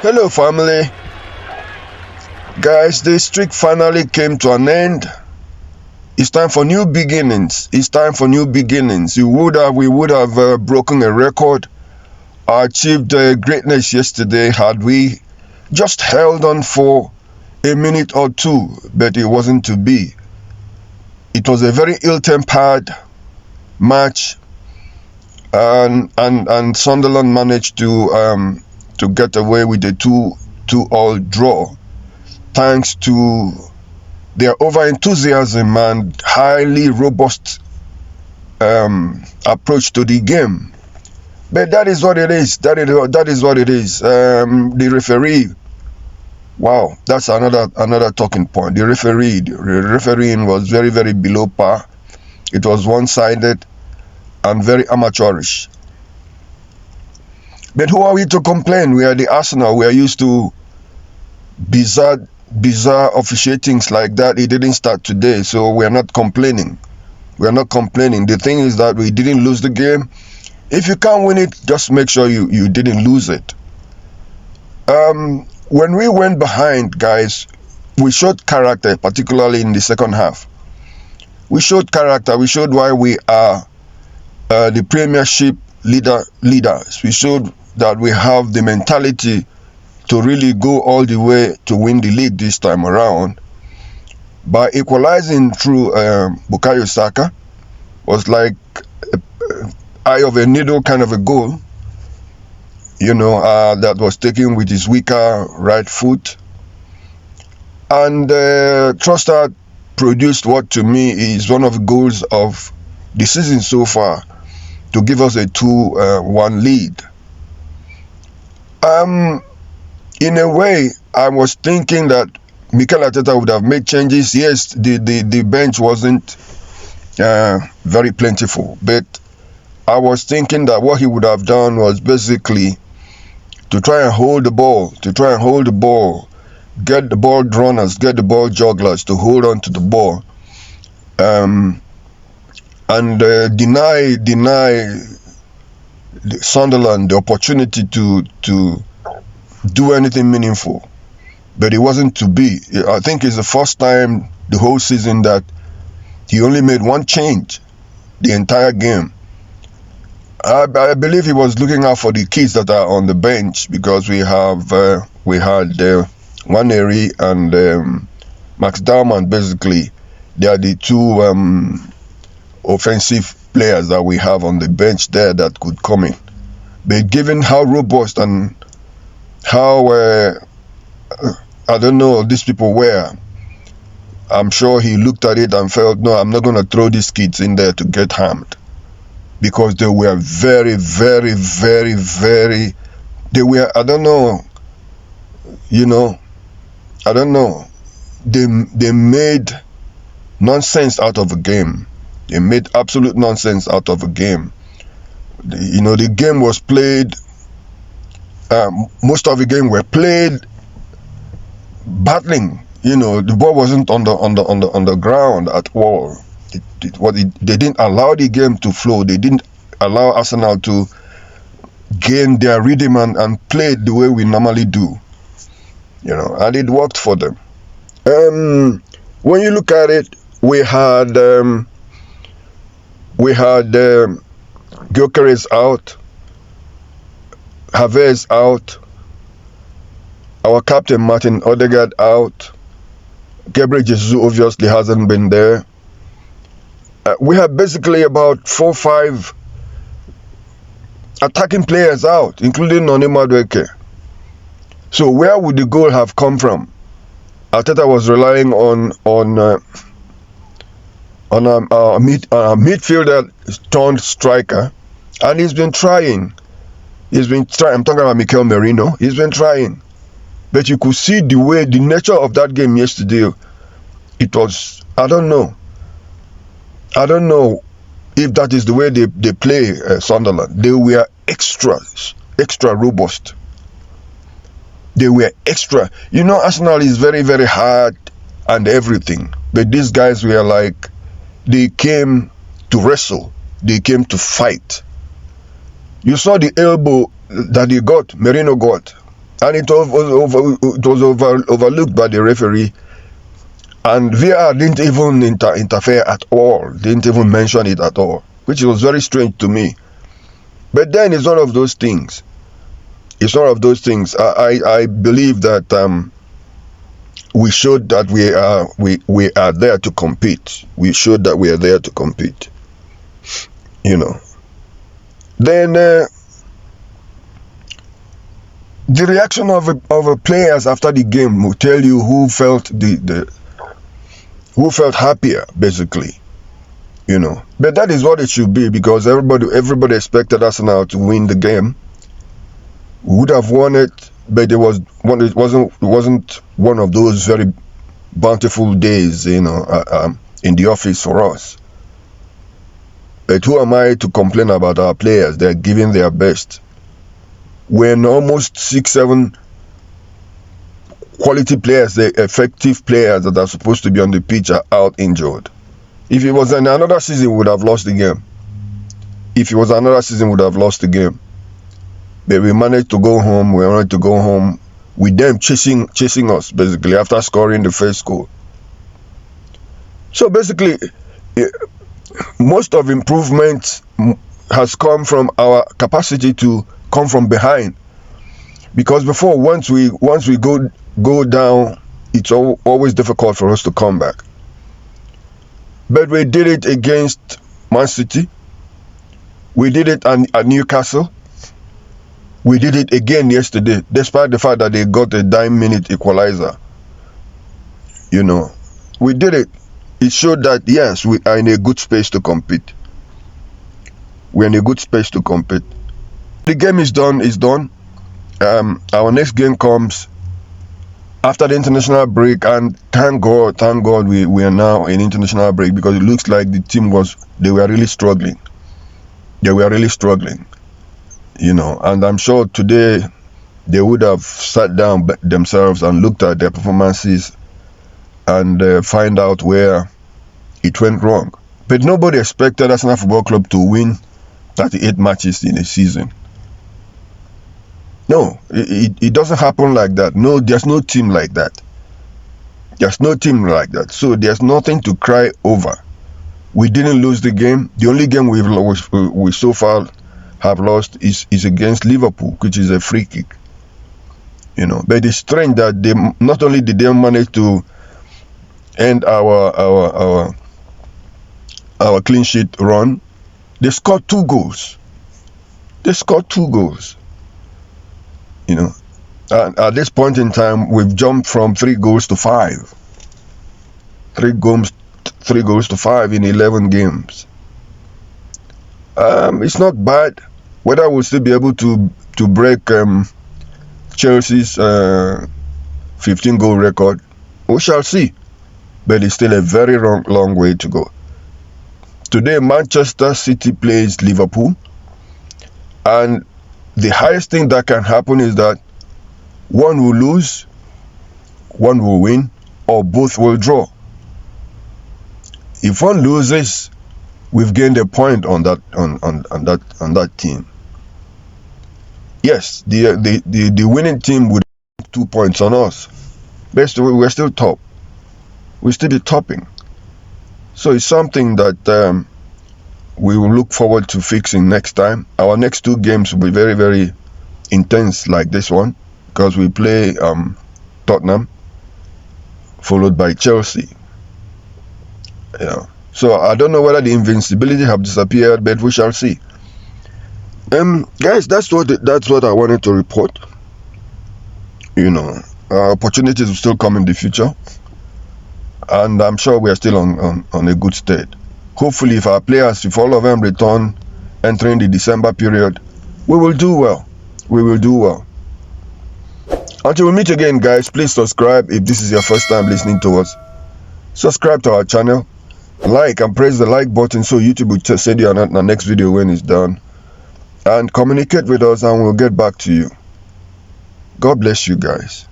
Hello, family. Guys, the streak finally came to an end. It's time for new beginnings. It's time for new beginnings. We would have broken a record, achieved greatness yesterday had we just held on for a minute or two, but it wasn't to be. It was a very ill-tempered match, and Sunderland managed to get away with a 2-2 draw, thanks to their over-enthusiasm and highly robust approach to the game. But that is what it is. That is what it is. The referee, wow, that's another talking point. The refereeing was very, very below par. It was one-sided and very amateurish. But who are we to complain? We are the Arsenal. We are used to bizarre officiatings like that. It didn't start today, so we are not complaining. We are not complaining. The thing is that we didn't lose the game. If you can't win it, just make sure you didn't lose it. When we went behind, guys, we showed character, particularly in the second half. We showed character. We showed why we are the Premiership leaders. We showed that we have the mentality to really go all the way to win the league this time around. By equalizing through Bukayo Saka, was like eye of a needle kind of a goal, that was taken with his weaker right foot. And Trossard produced what to me is one of the goals of the season so far, to give us a 2-1 lead. In a way, I was thinking that Mikel Arteta would have made changes. Yes, the bench wasn't very plentiful, but I was thinking that what he would have done was basically to try and hold the ball, get the ball runners, get the ball jugglers to hold on to the ball, and deny Sunderland the opportunity to do anything meaningful. But it wasn't to be. I think it's the first time the whole season that he only made one change the entire game. I believe he was looking out for the kids that are on the bench, because we had Waneri and Max Darman. Basically, they are the two offensive players that we have on the bench there that could come in. But given how robust and how I don't know these people were, I'm sure he looked at it and felt, no, I'm not going to throw these kids in there to get harmed, because they were very, very, very, very, they were, I don't know, they made nonsense out of a game. They made absolute nonsense out of a game. The game was played, most of the game were played battling. The ball wasn't on the ground at all. They didn't allow the game to flow. They didn't allow Arsenal to gain their rhythm and play the way we normally do. And it worked for them. When you look at it, we had Gyökeres out, Havertz out, our captain Martin Odegaard out, Gabriel Jesus obviously hasn't been there. We have basically about 4 or 5 attacking players out, including Noni Madueke. So where would the goal have come from? Arteta was relying on a midfielder turned striker, and he's been trying. I'm talking about Mikel Merino. He's been trying, but you could see the nature of that game yesterday. It was, I don't know if that is the way they play Sunderland. They were extra robust. They were extra. Arsenal is very, very hard and everything, but these guys were like, they came to wrestle. They came to fight. You saw the elbow that Merino got. and it was overlooked by the referee, and VAR didn't even interfere at all, didn't even mention it at all, which was very strange to me. But then it's one of those things. It's one of those things. I believe that we showed that we are there to compete. We showed that we are there to compete. You know. Then the reaction of players after the game will tell you who felt who felt happier, basically. You know. But that is what it should be, because everybody expected Arsenal to win the game. We would have won it, but it wasn't one of those very bountiful days, you know, in the office for us. But who am I to complain about our players? They're giving their best. When almost 6-7 quality players, the effective players that are supposed to be on the pitch, are out injured. If it was in another season, we would have lost the game. If it was another season, we would have lost the game. But we managed to go home. We wanted to go home with them chasing us, basically, after scoring the first goal. So basically, most of improvement has come from our capacity to come from behind. Because before, once we go down, it's always difficult for us to come back. But we did it against Man City. We did it at Newcastle. We did it again yesterday, despite the fact that they got a 9-minute equalizer. You know, we did it. It showed that, yes, we are in a good space to compete. We're in a good space to compete. The game is done. Our next game comes after the international break, and thank God we are now in international break, because it looks like the team they were really struggling. You know, and I'm sure today they would have sat down themselves and looked at their performances and find out where it went wrong. But nobody expected Arsenal Football Club to win 38 matches in a season. No, it doesn't happen like that. No, there's no team like that. So there's nothing to cry over. We didn't lose the game. The only game we so far have lost is against Liverpool, which is a free kick. You know, but it's strange that they not only did they manage to end our clean sheet run, they scored 2 goals. You know, and at this point in time, we've jumped from 3 goals to 5. 3 goals to 5 in 11 games. It's not bad. Whether we'll still be able to break Chelsea's 15-goal record, we shall see. But it's still a very long way to go. Today, Manchester City plays Liverpool, and the highest thing that can happen is that one will lose, one will win, or both will draw. If one loses, we've gained a point on that team. Yes, the winning team would have 2 points on us. But we're still top. We'll still be topping. So it's something that we will look forward to fixing next time. Our next 2 games will be very, very intense, like this one, because we play Tottenham, followed by Chelsea. Yeah. So I don't know whether the invincibility have disappeared, but we shall see. Guys, that's what I wanted to report. You know, opportunities will still come in the future, and I'm sure we are still on a good state. Hopefully, if our players, if all of them return entering the December period, we will do well. Until we meet again, guys, please subscribe if this is your first time listening to us. Subscribe to our channel, like and press the like button so YouTube will send you our next video when it's done. And communicate with us and we'll get back to you. God bless you guys.